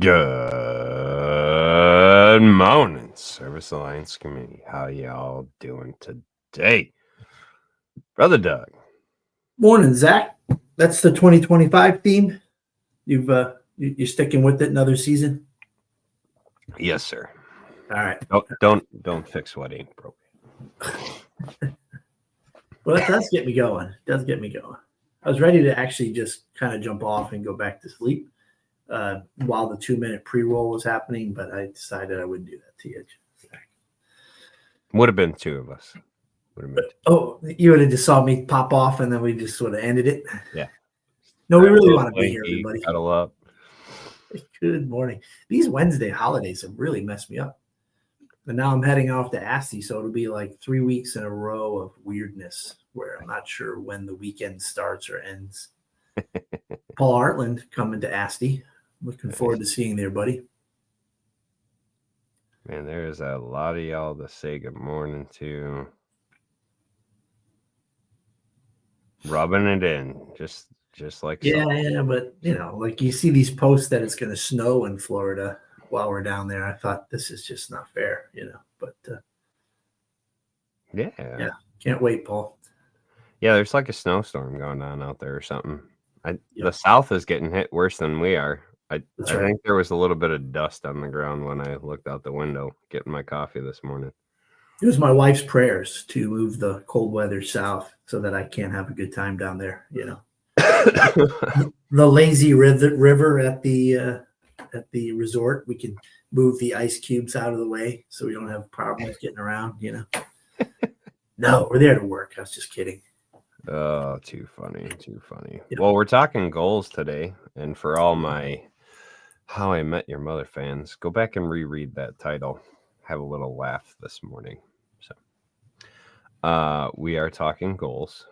Good morning, Service Alliance Committee. How y'all doing today? Brother Doug. Morning, Zach. That's the 2025 theme. You're sticking with it another season? Yes, sir. All right. Don't fix what ain't broken. Well, that does get me going. It does get me going. I was ready to actually just kind of jump off and go back to sleep while the 2-minute pre-roll was happening, but I decided I wouldn't do that to you, Zach. Would have been two of us. Oh, you would have just saw me pop off and then we just sort of ended it? Yeah. No, we really want to be here, everybody. Cuddle up. Good morning. These Wednesday holidays have really messed me up. And now I'm heading off to ASTI, so it'll be like 3 weeks in a row of weirdness where I'm not sure when the weekend starts or ends. Paul Artland coming to ASTI. Looking forward to seeing there, buddy. Man, there's a lot of y'all to say good morning to. Rubbing it in, just like yeah, but like you see these posts that it's going to snow in Florida while we're down there. I thought this is just not fair, but yeah, can't wait, Paul. Yeah, there's like a snowstorm going on out there or something. The South is getting hit worse than we are. I think there was a little bit of dust on the ground when I looked out the window getting my coffee this morning. It was my wife's prayers to move the cold weather south so that I can have a good time down there. The lazy river at the resort, we can move the ice cubes out of the way so we don't have problems getting around. No, we're there to work. I was just kidding. Oh, too funny. Well, we're talking goals today, and for all my How I Met Your Mother fans, go back and reread that title. Have a little laugh this morning. So we are talking goals.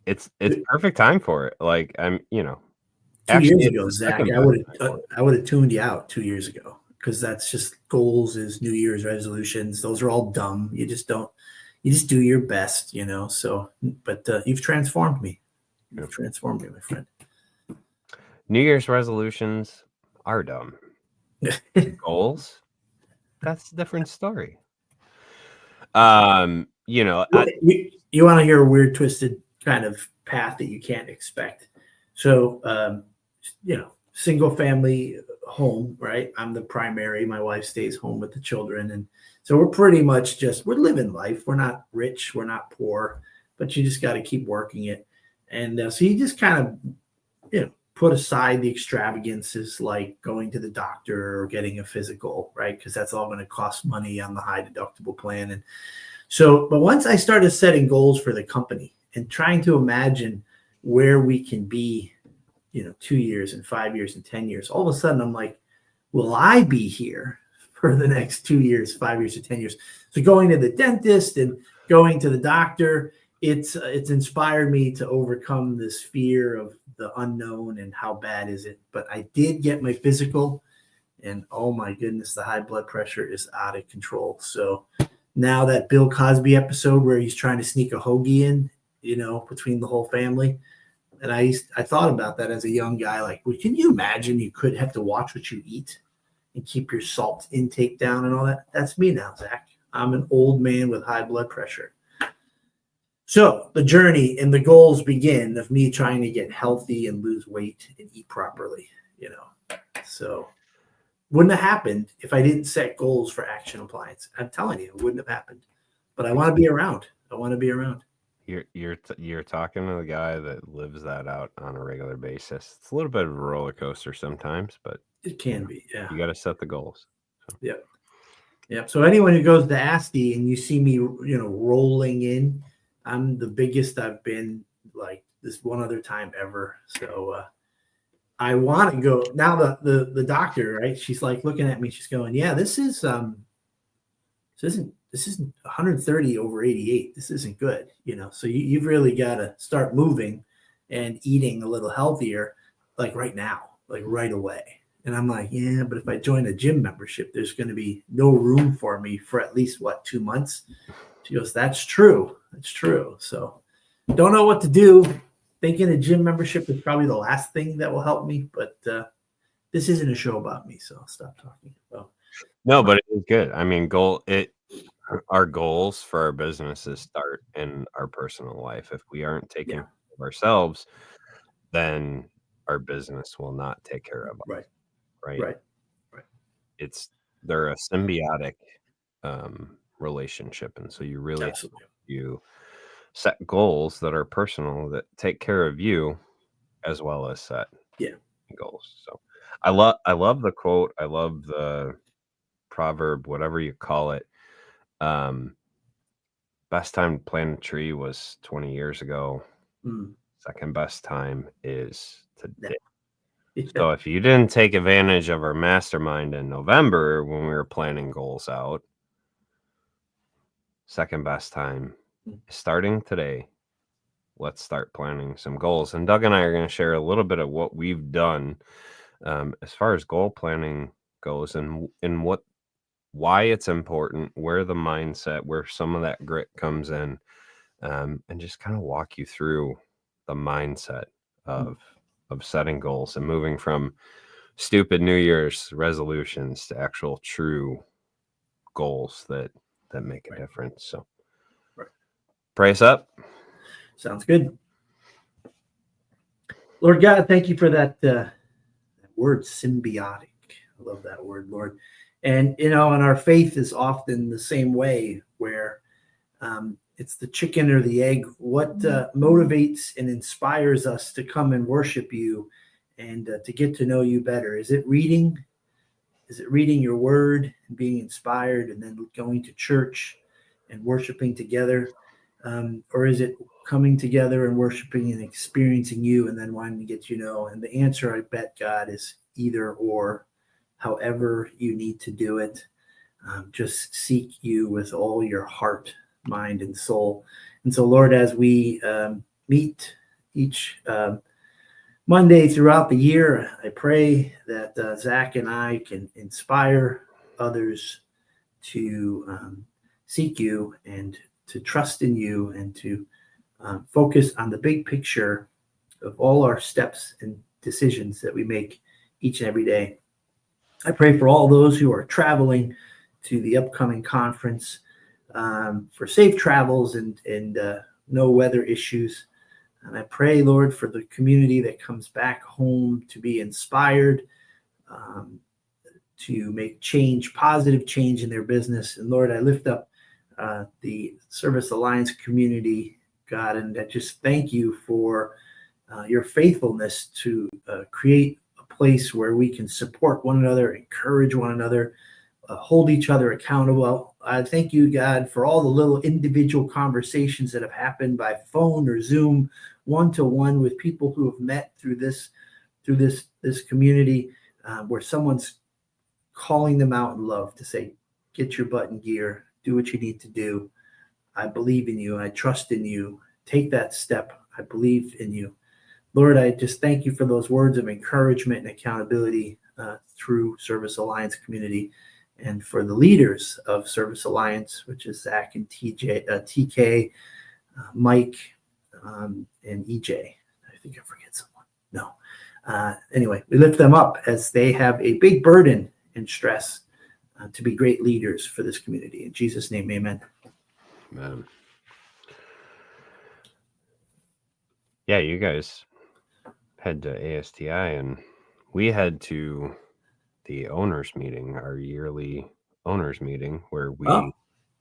It's perfect time for it. Like I'm, 2 years ago, Zach, I would have tuned you out 2 years ago because that's just goals is New Year's resolutions. Those are all dumb. You just do your best, So, but you've transformed me. You've transformed me, my friend. New Year's resolutions are dumb. Goals, that's a different story. You want to hear a weird, twisted kind of path that you can't expect. So, single family home, right? I'm the primary. My wife stays home with the children, and so we're pretty much we're living life. We're not rich, we're not poor, but you just got to keep working it. And so you just kind of, put aside the extravagances like going to the doctor or getting a physical, right? Because that's all going to cost money on the high deductible plan. And so, but once I started setting goals for the company and trying to imagine where we can be, 2 years and 5 years and 10 years, all of a sudden I'm like, will I be here for the next 2 years, 5 years, or 10 years? So going to the dentist and going to the doctor, it's inspired me to overcome this fear of the unknown and how bad is it. But I did get my physical, and oh my goodness, the high blood pressure is out of control. So now that Bill Cosby episode where he's trying to sneak a hoagie in, between the whole family, and I thought about that as a young guy. Like, well, can you imagine you could have to watch what you eat and keep your salt intake down and all that? That's me now, Zach. I'm an old man with high blood pressure. So the journey and the goals begin of me trying to get healthy and lose weight and eat properly, So wouldn't have happened if I didn't set goals for Action Appliance. I'm telling you, it wouldn't have happened. But I want to be around. You're talking to the guy that lives that out on a regular basis. It's a little bit of a roller coaster sometimes, but it can be. Yeah, you got to set the goals. So. Yep. So anyone who goes to ASTI and you see me, rolling in, I'm the biggest I've been like this one other time ever. So I want to go now. The doctor, right? She's like looking at me. She's going, "Yeah, this isn't 130 over 88. This isn't good, So you've really got to start moving and eating a little healthier, like right now, like right away." And I'm like, "Yeah, but if I join a gym membership, there's going to be no room for me for at least 2 months." She goes, "That's true. That's true." So don't know what to do. thinking a gym membership is probably the last thing that will help me, but this isn't a show about me, so I'll stop talking. No, but it is good. I mean, our goals for our businesses start in our personal life. If we aren't taking care of ourselves, then our business will not take care of us. Right. They're a symbiotic relationship, and so you really you set goals that are personal that take care of you as well as set goals. So I love the quote. I love the proverb, whatever you call it. Best time to plant a tree was 20 years ago. Second best time is today. So if you didn't take advantage of our mastermind in November when we were planning goals out, second best time is starting today. Let's start planning some goals. And Doug and I are going to share a little bit of what we've done as far as goal planning goes, and why it's important, where the mindset, where some of that grit comes in, and just kind of walk you through the mindset of setting goals and moving from stupid New Year's resolutions to actual true goals that make a difference. So pray us up. Sounds good. Lord God, thank you for that word, symbiotic. I love that word, Lord. And, and our faith is often the same way, where it's the chicken or the egg. What motivates and inspires us to come and worship you and to get to know you better? Is it reading? Is it reading your word and being inspired and then going to church and worshiping together? Or is it coming together and worshiping and experiencing you and then wanting to get you know? And the answer, I bet, God, is either or. However you need to do it, just seek you with all your heart, mind, and soul. And so, Lord, as we meet each Monday throughout the year, I pray that Zach and I can inspire others to seek you and to trust in you and to focus on the big picture of all our steps and decisions that we make each and every day. I pray for all those who are traveling to the upcoming conference, for safe travels and no weather issues. And I pray, Lord, for the community that comes back home to be inspired, to make change, positive change in their business. And Lord, I lift up the Service Alliance community, God, and I just thank you for your faithfulness to create place where we can support one another, encourage one another, hold each other accountable. I thank you, God, for all the little individual conversations that have happened by phone or Zoom, one-to-one, with people who have met through this community, where someone's calling them out in love to say, get your butt in gear, do what you need to do. I believe in you. I trust in you. Take that step. I believe in you. Lord, I just thank you for those words of encouragement and accountability through Service Alliance community, and for the leaders of Service Alliance, which is Zach and TK, Mike, and EJ. I think I forget someone. No. Anyway, we lift them up as they have a big burden and stress to be great leaders for this community. In Jesus' name, amen. Amen. Yeah, you guys head to ASTI, and we head to the owners meeting, our yearly owners meeting, where we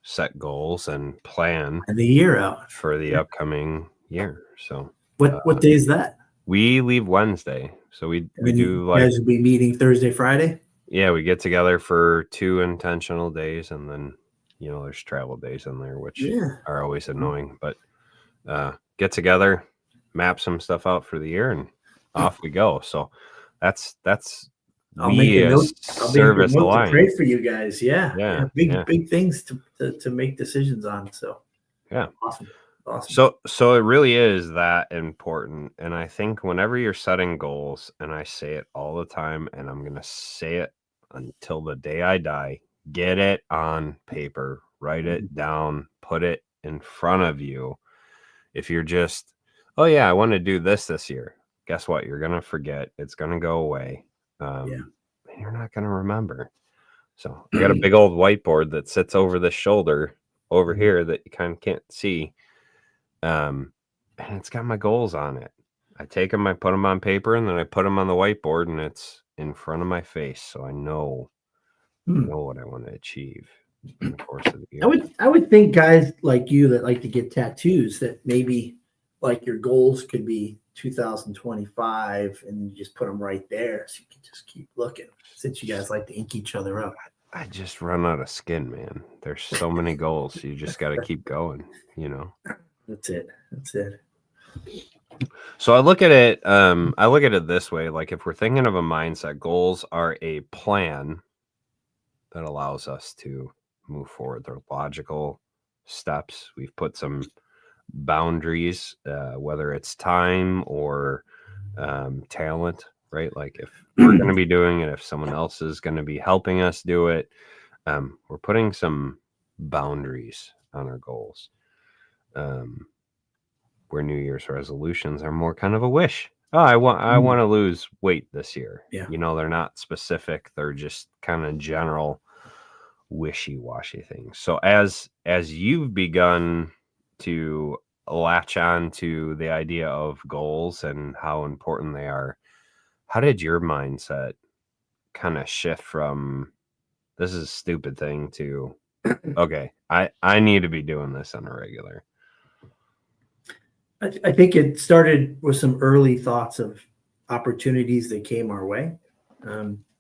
set goals and plan the year out for the upcoming year. So what day is that? We leave Wednesday, so we do you guys will be meeting Thursday, Friday. Yeah, we get together for 2 intentional days, and then there's travel days in there, which are always annoying, but get together, map some stuff out for the year, and off we go. So that's I'll make a note. Service Alliance. To pray for you guys. Big things to make decisions on. So awesome. So it really is that important. And I think whenever you're setting goals, and I say it all the time, and I'm gonna say it until the day I die, get it on paper, write it down, put it in front of you. If you're just oh yeah, I want to do this year. Guess what? You're gonna forget. It's gonna go away. Yeah. And you're not gonna remember. So I got a big old whiteboard that sits over the shoulder over here that you kind of can't see. And it's got my goals on it. I take them, I put them on paper, and then I put them on the whiteboard, and it's in front of my face, so I know what I want to achieve in the course of the year. I would think guys like you that like to get tattoos, that maybe like your goals could be 2025 and you just put them right there so you can just keep looking, since you guys like to ink each other up. I just run out of skin, man. There's so many goals. You just got to keep going, you know. That's it. So I look at it this way, like if we're thinking of a mindset, goals are a plan that allows us to move forward. They're logical steps. We've put some boundaries, whether it's time or talent, right? Like if we're going to be doing it, if someone else is going to be helping us do it, we're putting some boundaries on our goals. Where New Year's resolutions are more kind of a wish. Oh, I want to lose weight this year. Yeah. You know, they're not specific. They're just kind of general wishy-washy things. So as you've begun to latch on to the idea of goals and how important they are, how did your mindset kind of shift from this is a stupid thing to okay, I need to be doing this on a regular? I think it started with some early thoughts of opportunities that came our way,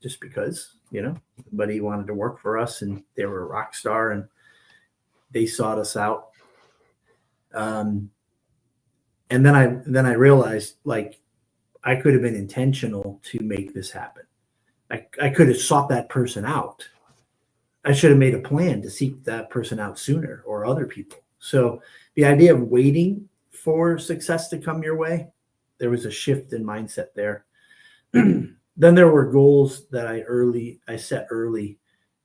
just because, you know, somebody wanted to work for us and they were a rock star and they sought us out. And then I realized, like, I could have been intentional to make this happen. I could have sought that person out. I should have made a plan to seek that person out sooner, or other people. So the idea of waiting for success to come your way, there was a shift in mindset there. Then there were goals that I set early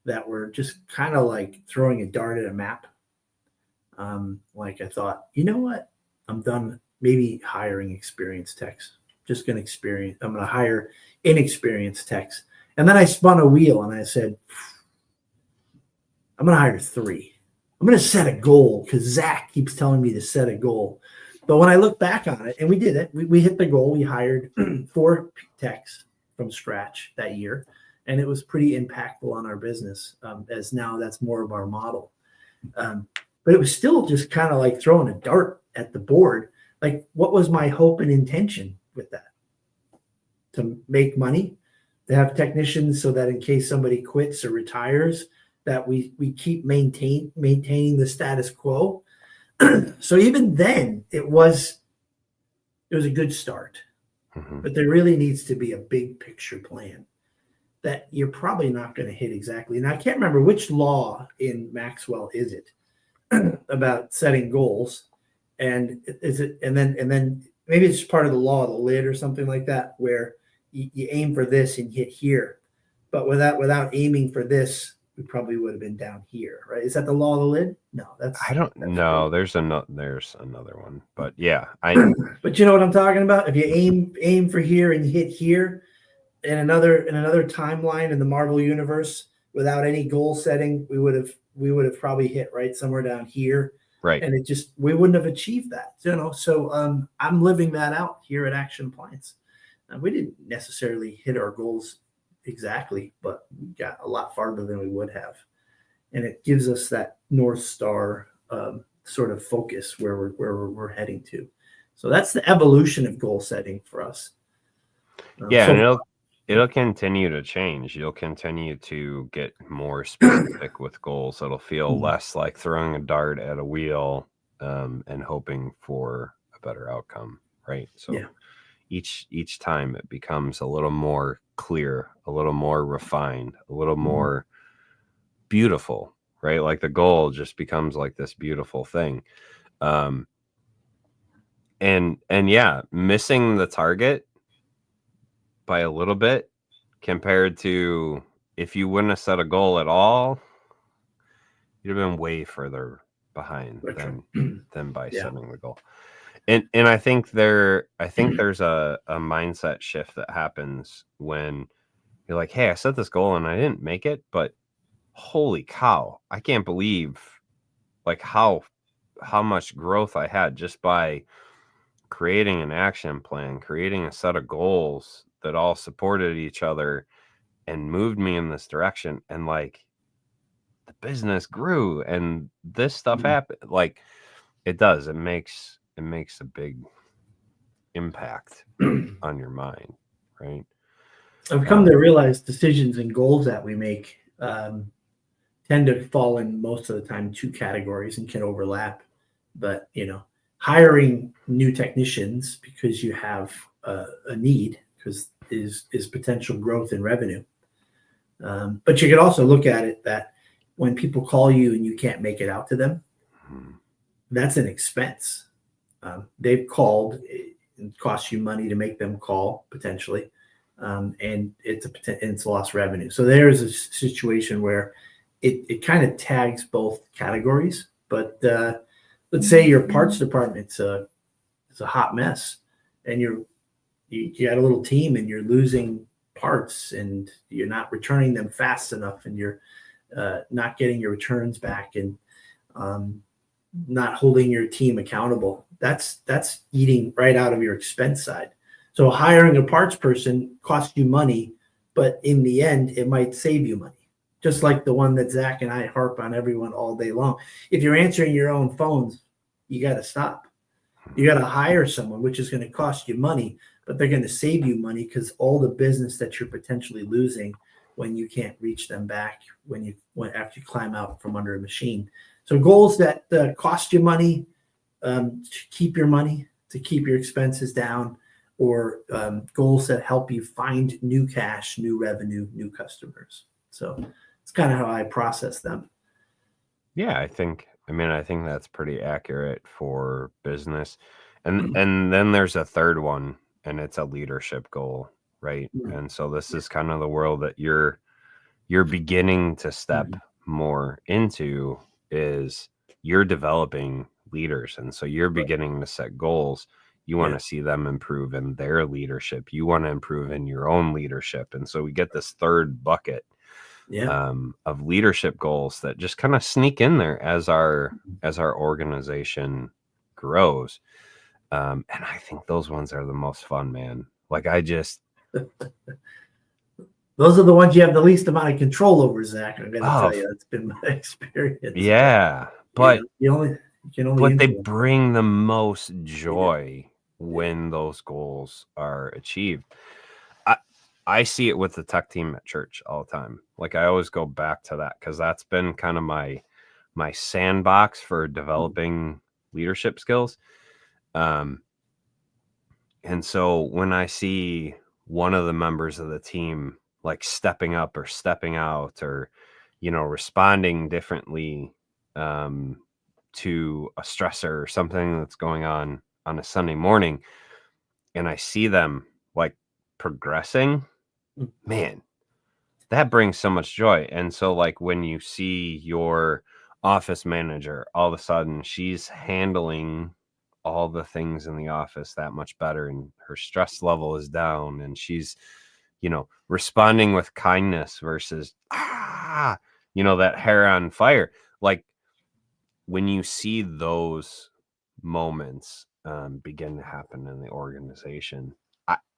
that were just kind of like throwing a dart at a map. Like I thought, you know what? I'm done maybe hiring experienced techs. I'm going to hire inexperienced techs. And then I spun a wheel and I said, I'm going to hire 3. I'm going to set a goal because Zach keeps telling me to set a goal. But when I look back on it, and we did it, we hit the goal. We hired 4 techs from scratch that year, and it was pretty impactful on our business, as now that's more of our model. But it was still just kind of like throwing a dart at the board. Like, what was my hope and intention with that? To make money, to have technicians so that in case somebody quits or retires, that we keep maintaining the status quo. So even then, it was a good start, but there really needs to be a big picture plan that you're probably not going to hit exactly. And I can't remember which law in Maxwell is it about setting goals, and is it, and then maybe it's part of the law of the lid or something like that, where you aim for this and hit here, but without aiming for this, we probably would have been down here, right? Is that the law of the lid? No, I don't know. There's another one, but yeah, But you know what I'm talking about? If you aim for here and hit here, in another timeline in the Marvel universe, without any goal setting, we would have probably hit right somewhere down here, right? And we wouldn't have achieved that, you know. So I'm living that out here at Action Appliance. We didn't necessarily hit our goals exactly, but we got a lot farther than we would have, and it gives us that North Star sort of focus where we're heading to. So that's the evolution of goal setting for us. Yeah, and it'll continue to change. You'll continue to get more specific with goals. It'll feel less like throwing a dart at a wheel and hoping for a better outcome, right? So yeah. Each time it becomes a little more clear, a little more refined, a little more beautiful, right? Like the goal just becomes like this beautiful thing. And yeah, missing the target by a little bit compared to if you wouldn't have set a goal at all, you'd have been way further behind Gotcha. than by Yeah. setting the goal. And I think there's a mindset shift that happens when you're like, hey, I set this goal and I didn't make it, but holy cow, I can't believe like how much growth I had just by creating an action plan, creating a set of goals that all supported each other and moved me in this direction. And like the business grew and this stuff happened. Like it does. It makes a big impact on your mind, right? I've come to realize decisions and goals that we make tend to fall in most of the time 2 categories and can overlap. But hiring new technicians because you have a need because is potential growth in revenue. But you could also look at it that when people call you and you can't make it out to them, that's an expense. They've called. It costs you money to make them call potentially, and it's lost revenue. So there's a situation where it kind of tags both categories. But let's say your parts department's a hot mess, and you got a little team and you're losing parts and you're not returning them fast enough and you're not getting your returns back and not holding your team accountable. That's eating right out of your expense side. So hiring a parts person costs you money, but in the end, it might save you money. Just like the one that Zach and I harp on everyone all day long. If you're answering your own phones, you got to stop. You got to hire someone, which is going to cost you money, but they're going to save you money because all the business that you're potentially losing when you can't reach them back after you climb out from under a machine. So goals that cost you money to keep your money, to keep your expenses down, or goals that help you find new cash, new revenue, new customers. So it's kind of how I process them. Yeah, I think that's pretty accurate for business. And then there's a third one, and it's a leadership goal, right? And so this is kind of the world that you're beginning to step more into, is you're developing leaders. And so you're beginning to set goals. You want to see them improve in their leadership. You want to improve in your own leadership. And so we get this third bucket of leadership goals that just kind of sneak in there as our organization grows. And I think those ones are the most fun, man. Like those are the ones you have the least amount of control over, Zach. I'm going to tell you, that's been my experience. Yeah, but you can only they bring the most joy when those goals are achieved. I see it with the tech team at church all the time. Like I always go back to that because that's been kind of my sandbox for developing leadership skills. And so when I see one of the members of the team like stepping up or stepping out or, responding differently to a stressor or something that's going on a Sunday morning, and I see them like progressing, man, that brings so much joy. And so like when you see your office manager, all of a sudden she's handling all the things in the office that much better and her stress level is down and she's, responding with kindness versus, that hair on fire. Like when you see those moments begin to happen in the organization,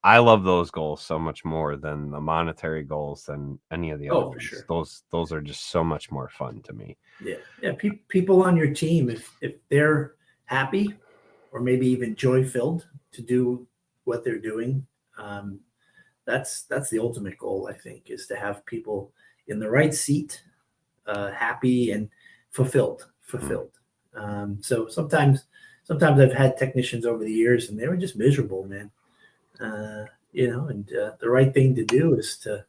I love those goals so much more than the monetary goals than any of the other ones. Sure. Those are just so much more fun to me. Yeah. People on your team, if they're happy or maybe even joy filled to do what they're doing, that's the ultimate goal. I think is to have people in the right seat, happy and fulfilled. So sometimes I've had technicians over the years and they were just miserable, man. The right thing to do is to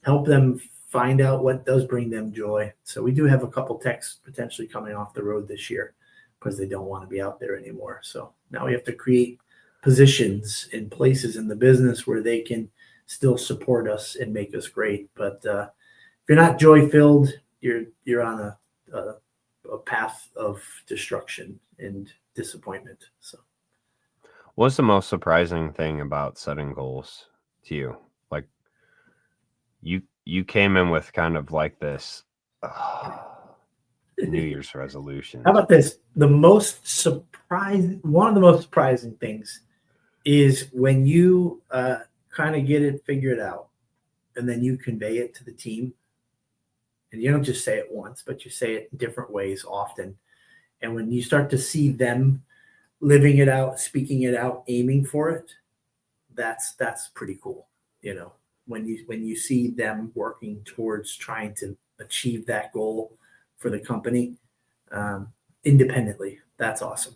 help them find out what does bring them joy. So we do have a couple techs potentially coming off the road this year because they don't want to be out there anymore. So now we have to create positions in places in the business where they can still support us and make us great. But if you're not joy filled, you're on a a path of destruction and disappointment. So What's the most surprising thing about setting goals to you? Like you came in with kind of like this New Year's resolution. how about this? One of the most surprising things is when you kind of get it figured out and then you convey it to the team. And you don't just say it once, but you say it in different ways often. And when you start to see them living it out, speaking it out, aiming for it, that's pretty cool. You know, when you see them working towards trying to achieve that goal for the company independently, that's awesome.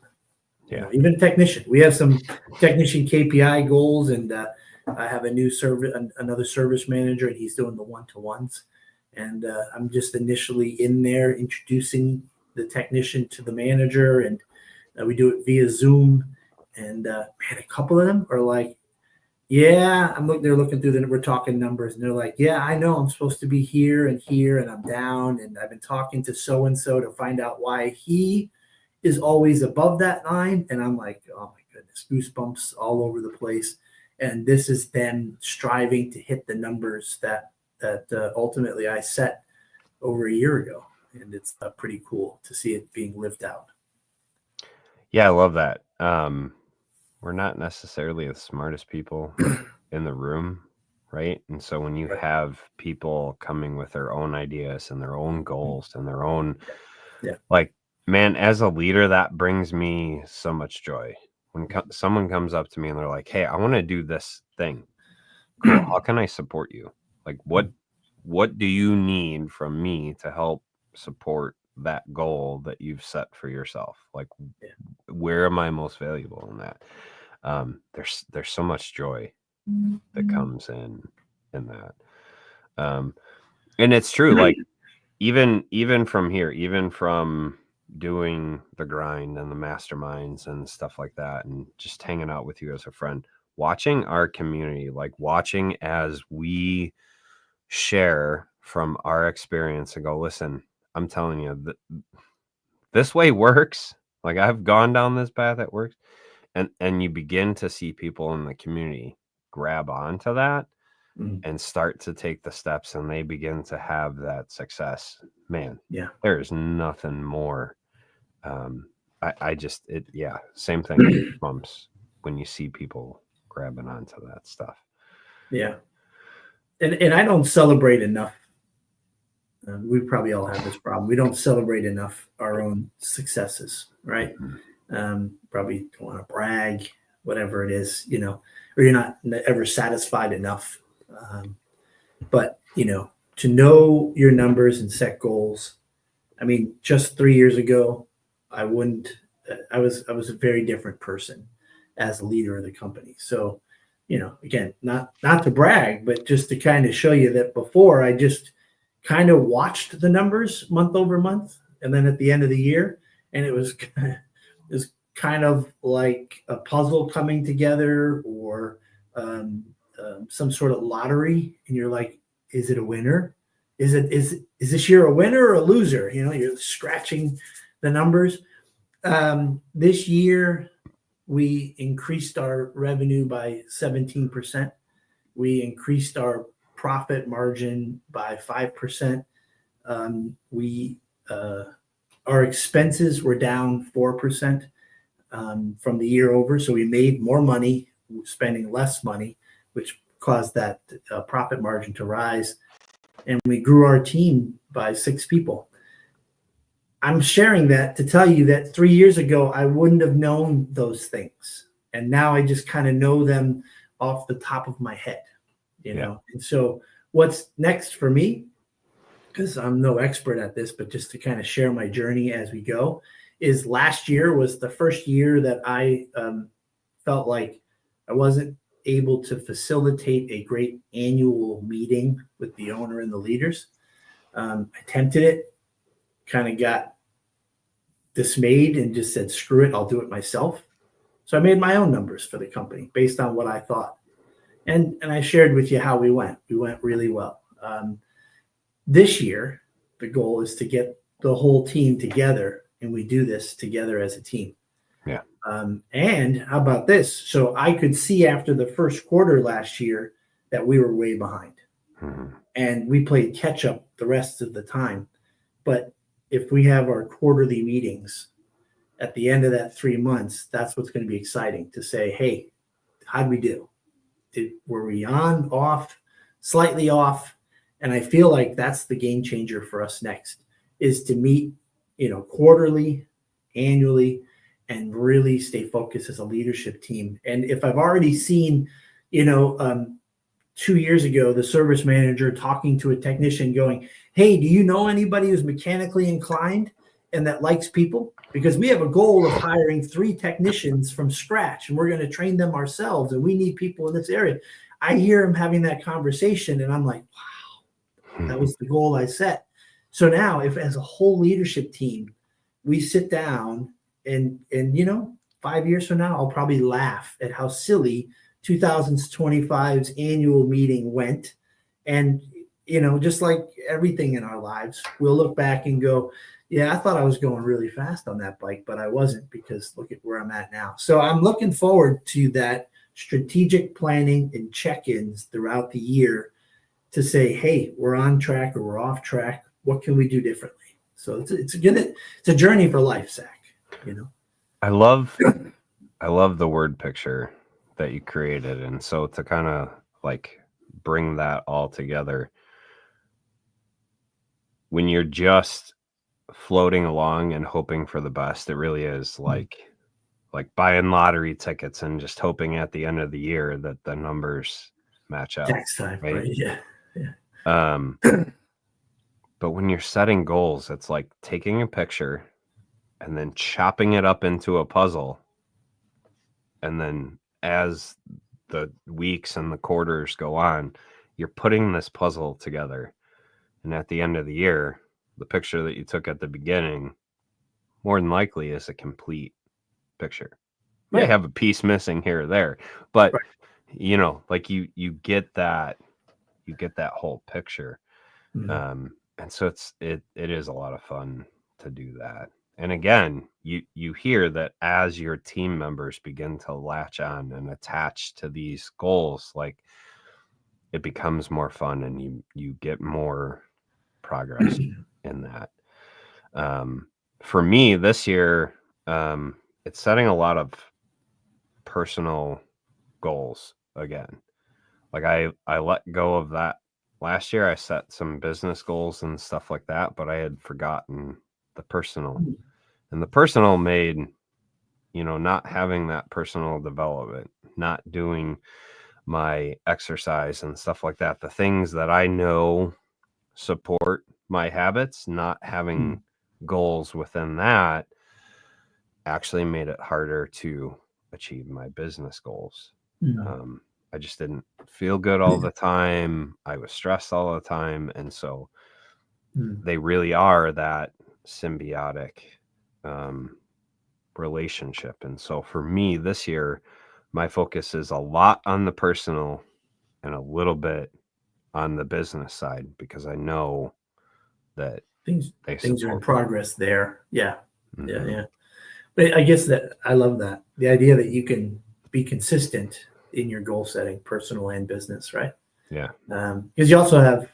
Yeah. You know, even technician, we have some technician KPI goals, and I have another service manager, and he's doing the one-to-ones. And I'm just initially in there introducing the technician to the manager, and we do it via Zoom. And man, a couple of them are like, "Yeah, they're looking through we're talking numbers, and they're like, "Yeah, I know I'm supposed to be here, and I'm down, and I've been talking to so and so to find out why he is always above that line." And I'm like, "Oh my goodness, goosebumps all over the place." And this is them striving to hit the numbers that ultimately I set over a year ago, and it's pretty cool to see it being lived out. Yeah, I love that. We're not necessarily the smartest people in the room, right? And so when you have people coming with their own ideas and their own goals and their own, like, man, as a leader, that brings me so much joy. When someone comes up to me and they're like, "Hey, I want to do this thing. Cool. How can I support you? Like, what do you need from me to help support that goal that you've set for yourself? Like, where am I most valuable in that?" There's so much joy that comes in that. And it's true. Like, even from here, even from doing the grind and the masterminds and stuff like that, and just hanging out with you as a friend, watching our community, like watching as we share from our experience and go, "Listen, I'm telling you, this way works. Like, I've gone down this path that works." And you begin to see people in the community grab onto that and start to take the steps, and they begin to have that success. Man, there is nothing more. Same thing bumps when you see people grabbing onto that stuff. Yeah. And I don't celebrate enough. We probably all have this problem. We don't celebrate enough our own successes, right? Probably don't want to brag, whatever it is, you know, or you're not ever satisfied enough. But, you know, to know your numbers and set goals. I mean, just 3 years ago, I was a very different person as a leader of the company. So, you know, again, not to brag, but just to kind of show you that before I just kind of watched the numbers month over month. And then at the end of the year, and it was kind of like a puzzle coming together, or some sort of lottery. And you're like, is it a winner? Is this year a winner or a loser? You know, you're scratching the numbers. This year, we increased our revenue by 17%. We increased our profit margin by 5%. Our expenses were down 4% from the year over. So we made more money, spending less money, which caused that profit margin to rise. And we grew our team by 6 people. I'm sharing that to tell you that 3 years ago, I wouldn't have known those things. And now I just kind of know them off the top of my head, you know? And so what's next for me, because I'm no expert at this, but just to kind of share my journey as we go, is last year was the first year that I felt like I wasn't able to facilitate a great annual meeting with the owner and the leaders. I attempted it, kind of got dismayed and just said, screw it, I'll do it myself. So I made my own numbers for the company based on what I thought. And I shared with you how we went. We went really well. This year, the goal is to get the whole team together, and we do this together as a team. Yeah. And how about this? So I could see after the first quarter last year that we were way behind, and we played catch up the rest of the time. But if we have our quarterly meetings at the end of that 3 months, that's what's going to be exciting to say, hey, how'd we do? Were we on, off, slightly off? And I feel like that's the game changer for us next, is to meet, quarterly, annually, and really stay focused as a leadership team. And if I've already seen, 2 years ago, the service manager talking to a technician going, hey, do you know anybody who's mechanically inclined and that likes people? Because we have a goal of hiring 3 technicians from scratch, and we're going to train them ourselves, and we need people in this area. I hear him having that conversation, and I'm like, wow, that was the goal I set. So now, if as a whole leadership team, we sit down and 5 years from now, I'll probably laugh at how silly 2025's annual meeting went. And, just like everything in our lives, we'll look back and go, yeah, I thought I was going really fast on that bike, but I wasn't, because look at where I'm at now. So I'm looking forward to that strategic planning and check-ins throughout the year to say, hey, we're on track or we're off track. What can we do differently? So it's a journey for life, Zach. I love the word picture that you created. And so to kind of like bring that all together, when you're just floating along and hoping for the best, it really is like buying lottery tickets and just hoping at the end of the year that the numbers match up. Tax time, right? Yeah. But when you're setting goals, it's like taking a picture and then chopping it up into a puzzle. And then as the weeks and the quarters go on, you're putting this puzzle together. And at the end of the year, the picture that you took at the beginning, more than likely, is a complete picture. You may have a piece missing here or there, but like you get that whole picture. And so it is a lot of fun to do that. And again, you hear that as your team members begin to latch on and attach to these goals, like it becomes more fun and you get more progress in that. For me this year, it's setting a lot of personal goals again. Like I let go of that. Last year I set some business goals and stuff like that, but I had forgotten the personal. And the personal made, not having that personal development, not doing my exercise and stuff like that, the things that I know support my habits, not having goals within that actually made it harder to achieve my business goals. I just didn't feel good all the time. I was stressed all the time. And so they really are that symbiotic relationship. And so for me this year, my focus is a lot on the personal and a little bit on the business side, because I know that things are in progress there. Yeah. Yeah. But I guess that I love that. The idea that you can be consistent in your goal setting, personal and business, right? Yeah. Because you also have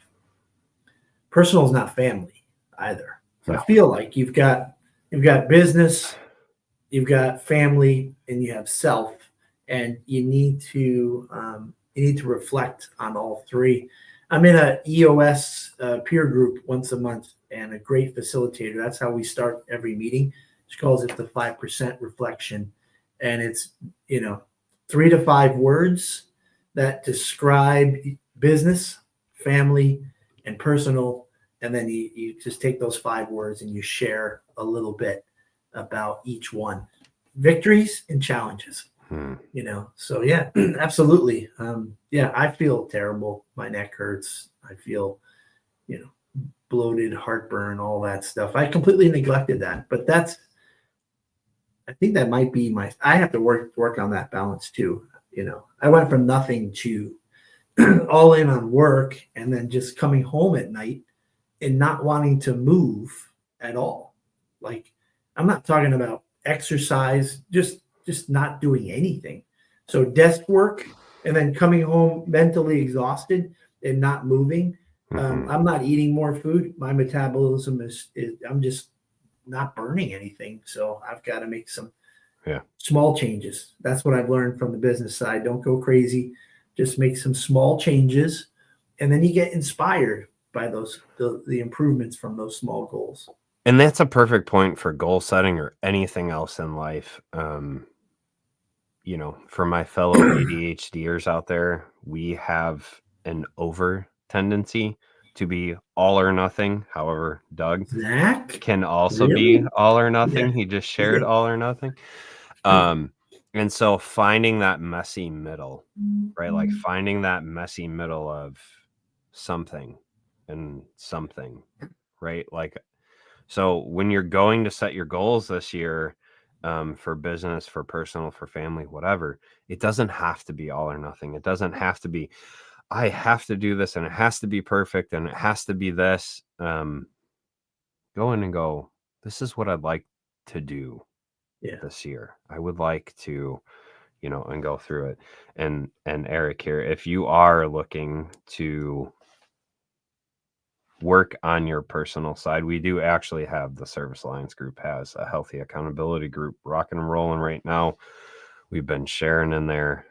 personal is not family either. So I feel like you've got business, you've got family, and you have self, and you need to reflect on all three. I'm in a EOS peer group once a month, and a great facilitator. That's how we start every meeting. She calls it the 5% reflection, and it's 3 to 5 words that describe business, family, and personal. And then you just take those 5 words and you share a little bit about each one, victories and challenges. So yeah, absolutely. I feel terrible. My neck hurts. I feel, bloated, heartburn, all that stuff. I completely neglected that, but I think that might be I have to work on that balance too. I went from nothing to all in on work, and then just coming home at night and not wanting to move at all. Like, I'm not talking about exercise, just not doing anything. So desk work and then coming home mentally exhausted and not moving. I'm not eating more food. My metabolism is I'm just not burning anything. So I've got to make some small changes. That's what I've learned from the business side. Don't go crazy. Just make some small changes, and then you get inspired by the improvements from those small goals. And that's a perfect point for goal setting or anything else in life. For my fellow ADHDers out there, we have an over tendency to be all or nothing. However, Doug Zach can also be all or nothing. Yeah. He just shared all or nothing. And so finding that messy middle, right? Like finding that messy middle of something and something, right? Like, so when you're going to set your goals this year, for business, for personal, for family, whatever, it doesn't have to be all or nothing. It doesn't have to be, I have to do this and it has to be perfect and it has to be this. Go in and go, this is what I'd like to do this year. I would like to, and go through it. And Eric here, if you are looking to work on your personal side, we do actually have the Service Alliance group has a healthy accountability group rocking and rolling right now. We've been sharing in there.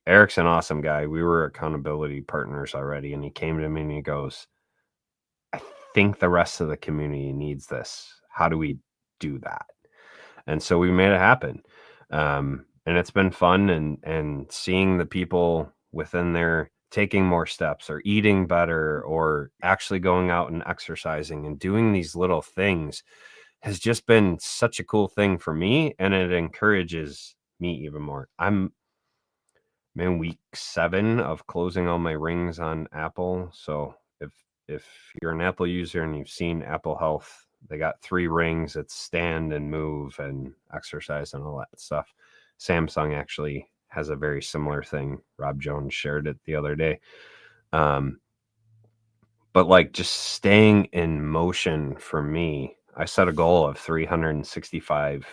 Eric's an awesome guy. We were accountability partners already, and he came to me and he goes, I think the rest of the community needs this. How do we do that? And so we made it happen. And it's been fun and seeing the people within there taking more steps or eating better or actually going out and exercising and doing these little things has just been such a cool thing for me. And it encourages me even more. I'm in week 7 of closing all my rings on Apple. So if you're an Apple user and you've seen Apple Health, they got 3 rings. It's stand and move and exercise and all that stuff. Samsung actually has a very similar thing. Rob Jones shared it the other day. But like just staying in motion for me, I set a goal of 365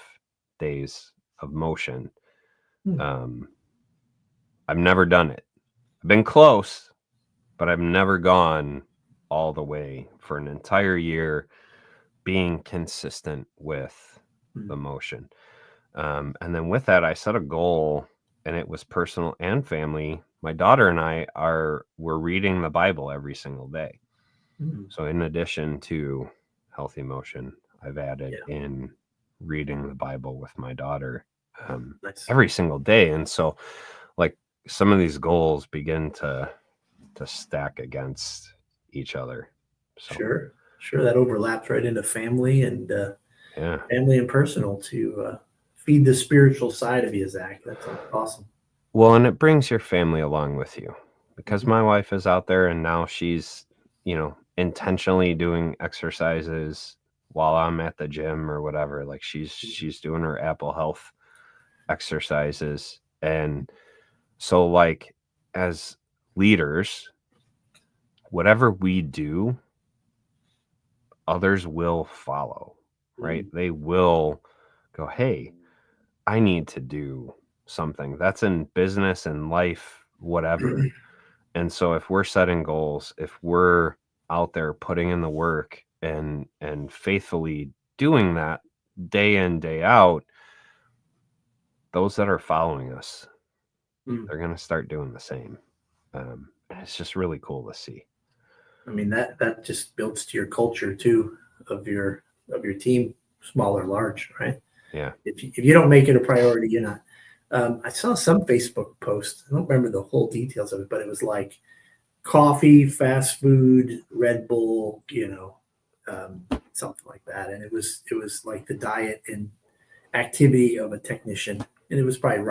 days of motion. I've never done it. I've been close, but I've never gone all the way for an entire year being consistent with the motion. And then with that, I set a goal, and it was personal and family. My daughter and I we're reading the Bible every single day. So in addition to healthy motion, I've added in reading the Bible with my daughter every single day. And so like some of these goals begin to stack against each other. So, sure. That overlaps right into family and family and personal to feed the spiritual side of you, Zach. That's awesome. Well, and it brings your family along with you because my wife is out there and now she's, intentionally doing exercises while I'm at the gym or whatever. Like she's doing her Apple Health exercises. And so like as leaders, whatever we do, others will follow, right? They will go, hey, I need to do something. That's in business and life, whatever. And so if we're setting goals, if we're out there putting in the work and faithfully doing that day in, day out, those that are following us, they're going to start doing the same. It's just really cool to see. I mean, that just builds to your culture too of your team, small or large, right? Yeah. If you don't make it a priority, you're not. I saw some Facebook post. I don't remember the whole details of it, but it was like coffee, fast food, Red Bull, something like that. And it was like the diet and activity of a technician. And it was probably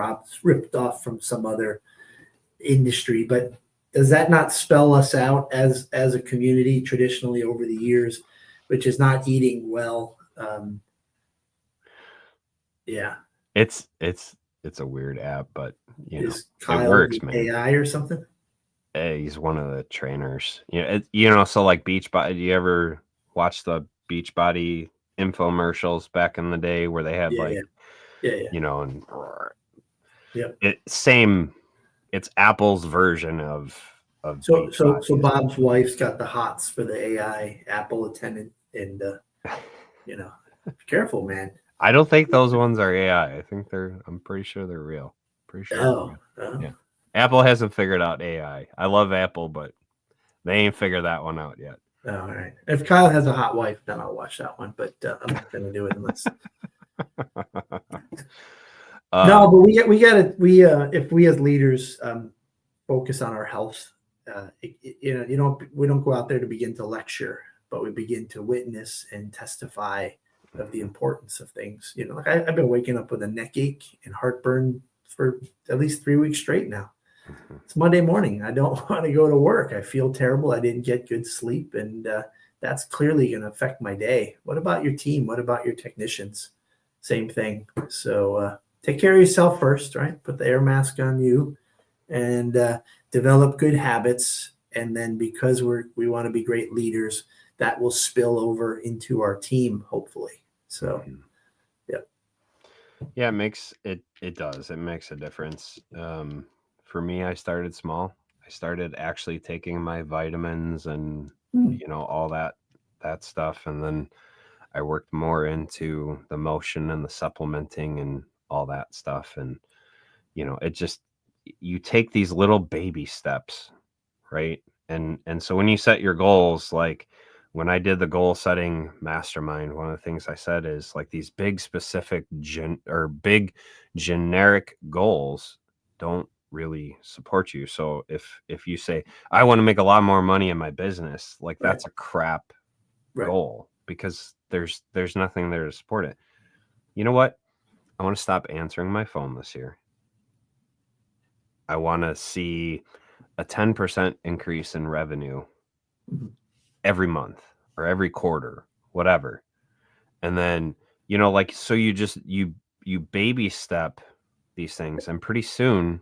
ripped off from some other industry. But does that not spell us out as a community traditionally over the years, which is not eating well? It's a weird app, but it Kyle works, man. AI or something? He's one of the trainers. So like Beachbody. Do you ever watch the Beachbody infomercials back in the day where they had yeah. you know, and Yep. it's Apple's version of So Beachbody. Bob's wife's got the hots for the AI Apple attendant, and be careful, man. I don't think those ones are AI. I'm pretty sure they're real. Pretty sure they're real. Yeah. Apple hasn't figured out AI. I love Apple, but they ain't figured that one out yet. All right. If Kyle has a hot wife, then I'll watch that one. But I'm not going to do it unless. No, but if we as leaders focus on our health, we don't go out there to begin to lecture, but we begin to witness and testify of the importance of things. Like I've been waking up with a neck ache and heartburn for at least 3 weeks straight now. It's Monday morning. I don't want to go to work. I feel terrible. I didn't get good sleep, and that's clearly going to affect my day. What about your team? What about your technicians? Same thing. So take care of yourself first, right? Put the air mask on you, and develop good habits. And then because we want to be great leaders, that will spill over into our team, hopefully. So, yeah, it does. It makes a difference. For me, I started small. I started actually taking my vitamins and all that stuff, and then I worked more into the motion and the supplementing and all that stuff. And it just, you take these little baby steps, right? And so when you set your goals, like when I did the goal setting mastermind, one of the things I said is like these big specific big generic goals don't really support you. So if you say, I want to make a lot more money in my business, like that's a crap goal, because there's nothing there to support it. You know what? I want to stop answering my phone this year. I want to see a 10% increase in revenue every month or every quarter, whatever. And then, so you just, you baby step these things, and pretty soon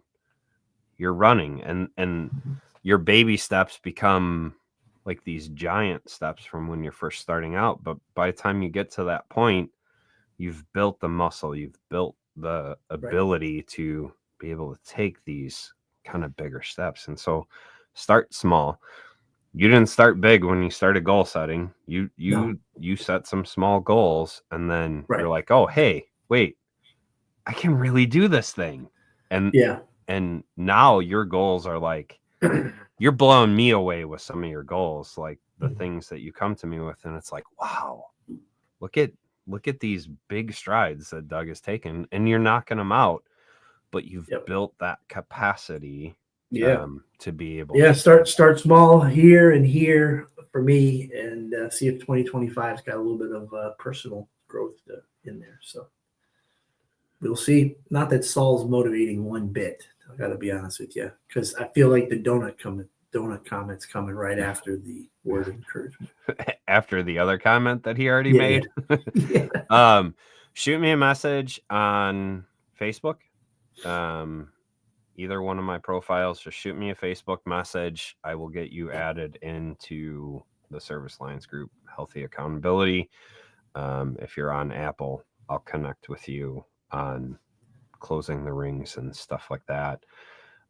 you're running, and your baby steps become like these giant steps from when you're first starting out. But by the time you get to that point, you've built the muscle, you've built the ability to be able to take these kind of bigger steps. And so start small. You didn't start big when you started goal setting. You set some small goals, and then you're like, oh, hey, wait, I can really do this thing. And now your goals are like, you're blowing me away with some of your goals, like the things that you come to me with. And it's like, wow, look at these big strides that Doug has taken, and you're knocking them out, but you've built that capacity to be able to start small here and here for me, and see if 2025's got a little bit of personal growth in there. So we'll see. Not that Saul's motivating one bit, I got to be honest with you, because I feel like the donut comments coming right after the word of encouragement. After the other comment that he already made. Shoot me a message on Facebook. Either one of my profiles, just shoot me a Facebook message. I will get you added into the Service Lines group, Healthy Accountability. If you're on Apple, I'll connect with you on closing the rings and stuff like that.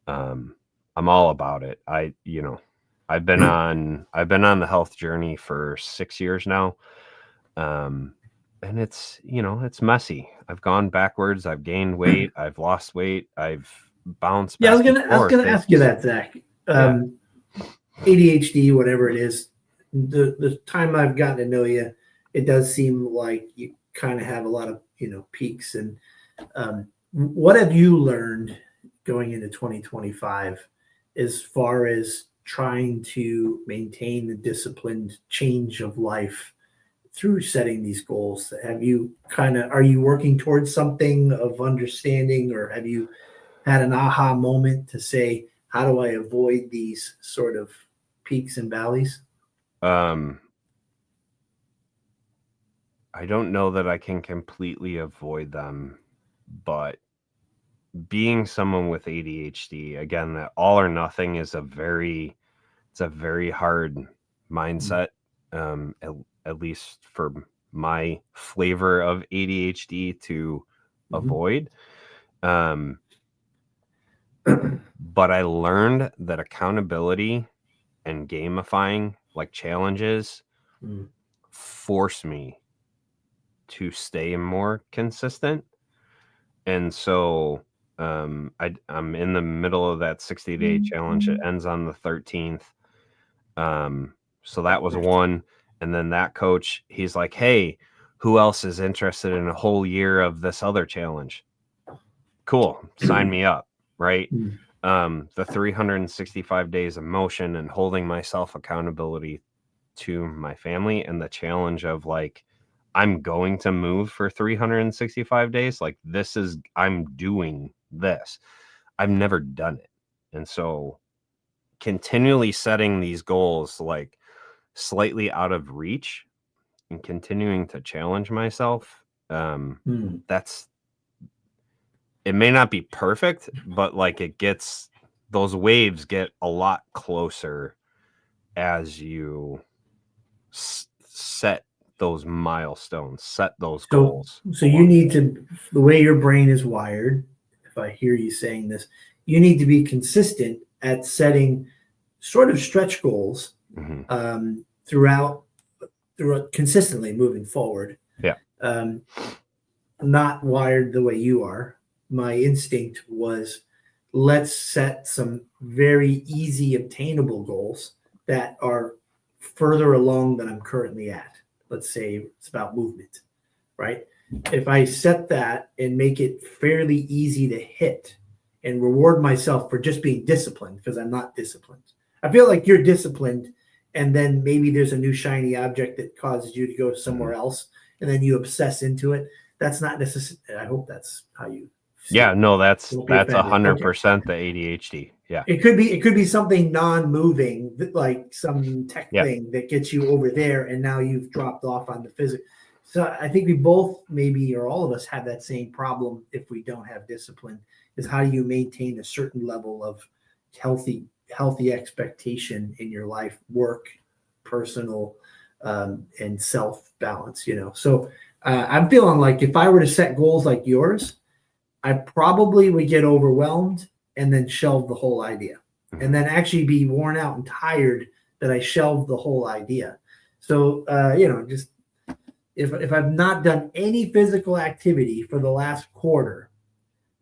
I'm all about it. I've been on the health journey for 6 years now. And it's, it's messy. I've gone backwards. I've gained weight. I've lost weight. I've bounced back. I was gonna ask you that, Zach. ADHD, whatever it is, the time I've gotten to know you, it does seem like you kind of have a lot of, peaks. And what have you learned going into 2025 as far as trying to maintain the disciplined change of life through setting these goals? Are you working towards something of understanding, or have you had an aha moment to say, how do I avoid these sort of peaks and valleys? I don't know that I can completely avoid them, but being someone with ADHD, again, that all or nothing is a very hard mindset. at least for my flavor of ADHD, to avoid. But I learned that accountability and gamifying, like challenges, force me to stay more consistent. And so I'm in the middle of that 60-day challenge. It ends on the 13th. So that was one. And then that coach, he's like, hey, who else is interested in a whole year of this other challenge? Cool. Sign me up. Right. The 365 days of motion and holding myself accountability to my family, and the challenge of like, I'm going to move for 365 days. Like, I'm doing this. I've never done it. And so continually setting these goals, like slightly out of reach, and continuing to challenge myself. It may not be perfect, but like those waves get a lot closer as you set those milestones, set those goals. So you need to, the way your brain is wired, if I hear you saying this, you need to be consistent at setting sort of stretch goals throughout consistently moving forward. Yeah. Not wired the way you are. My instinct was, let's set some very easy obtainable goals that are further along than I'm currently at. Let's say it's about movement, right? If I set that and make it fairly easy to hit and reward myself for just being disciplined, because I'm not disciplined. I feel like you're disciplined, and then maybe there's a new shiny object that causes you to go somewhere else, and then you obsess into it. That's not necessarily, I hope that's how you see it. No, that's 100% the ADHD. Yeah. It could be something non-moving, like some tech thing that gets you over there, and now you've dropped off on the physics. So I think we both, maybe, or all of us, have that same problem if we don't have discipline, is how do you maintain a certain level of healthy expectation in your life, work, personal, and self balance, So I'm feeling like if I were to set goals like yours, I probably would get overwhelmed and then shelve the whole idea, and then actually be worn out and tired that I shelved the whole idea. So, just if I've not done any physical activity for the last quarter,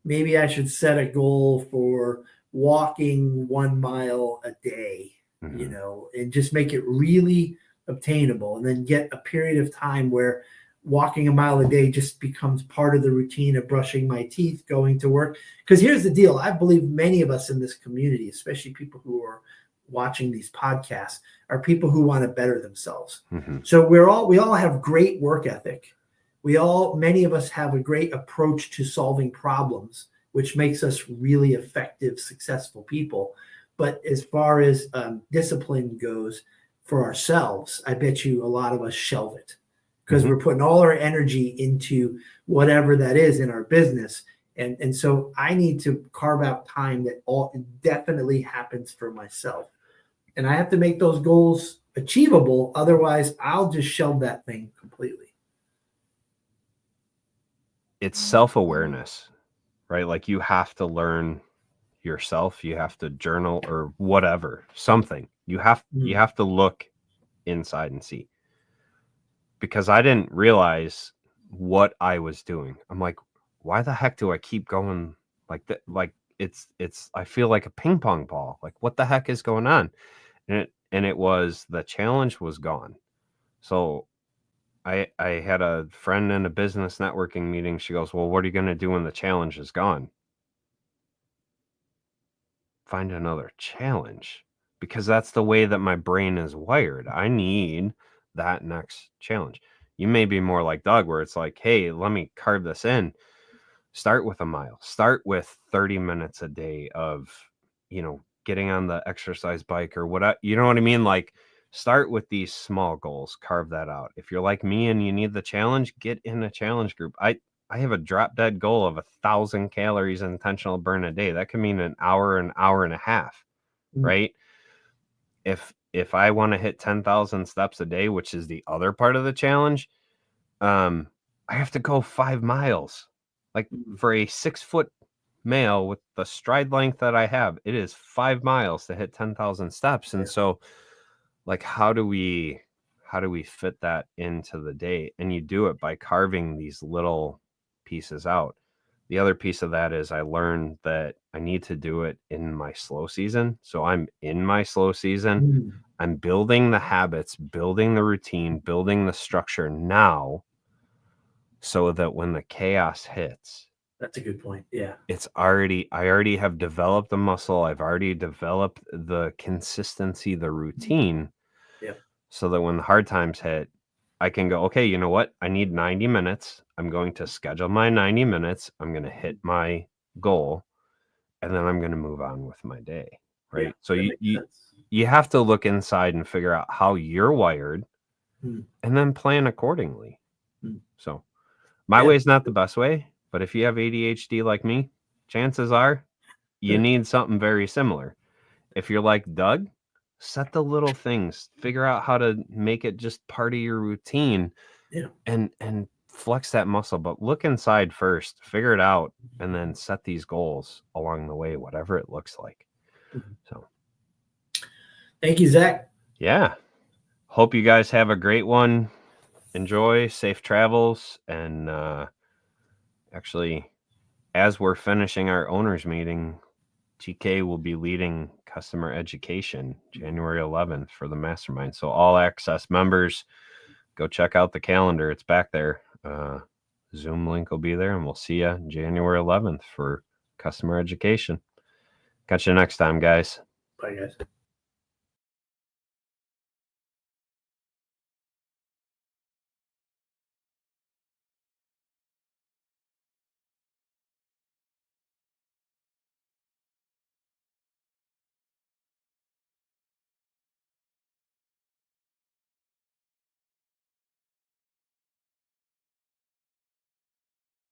maybe I should set a goal for walking 1 mile a day, and just make it really obtainable, and then get a period of time where walking a mile a day just becomes part of the routine of brushing my teeth, going to work. Because here's the deal. I believe many of us in this community, especially people who are watching these podcasts, are people who want to better themselves. So we all have great work ethic. Many of us have a great approach to solving problems, which makes us really effective, successful people. But as far as discipline goes for ourselves, I bet you a lot of us shelve it, because we're putting all our energy into whatever that is in our business. And so I need to carve out time that definitely happens for myself. And I have to make those goals achievable. Otherwise, I'll just shelve that thing completely. It's self-awareness, right? Like, you have to learn yourself. You have to journal or whatever, something. You have to look inside and see. Because I didn't realize what I was doing. I'm like, why the heck do I keep going like that? Like, it's I feel like a ping pong ball. Like, what the heck is going on? And it was, the challenge was gone. So I had a friend in a business networking meeting. She goes, well, what are you going to do when the challenge is gone? Find another challenge, because that's the way that my brain is wired. I need that next challenge. You may be more like Doug, where it's like, hey, let me carve this in. Start with a mile. Start with 30 minutes a day of, getting on the exercise bike or what, you know what I mean? Like, start with these small goals, carve that out. If you're like me and you need the challenge, get in a challenge group. I have a drop dead goal of 1,000 calories intentional burn a day. That could mean an hour and a half, right? If if I want to hit 10,000 steps a day, which is the other part of the challenge, I have to go 5 miles. Like for a 6-foot male with the stride length that I have, it is 5 miles to hit 10,000 steps. And so like, how do we fit that into the day? And you do it by carving these little pieces out. The other piece of that is I learned that I need to do it in my slow season. So I'm in my slow season. I'm building the habits, building the routine, building the structure now, so that when the chaos hits, that's a good point. Yeah. I already have developed the muscle. I've already developed the consistency, the routine. Yeah. So that when the hard times hit, I can go, okay, you know what? I need 90 minutes. I'm going to schedule my 90 minutes. I'm going to hit my goal, and then I'm going to move on with my day. Right. Yeah, so you have to look inside and figure out how you're wired and then plan accordingly. So my way is not the best way, but if you have ADHD like me, chances are you need something very similar. If you're like Doug, set the little things, figure out how to make it just part of your routine, and flex that muscle. But look inside first, figure it out, and then set these goals along the way, whatever it looks like. So thank you, Zach. Yeah. Hope you guys have a great one. Enjoy, safe travels. And actually, as we're finishing our owners meeting, TK will be leading customer education January 11th for the mastermind. So all access members, go check out the calendar. It's back there. Zoom link will be there, and we'll see you January 11th for customer education. Catch you next time, guys. Bye, guys.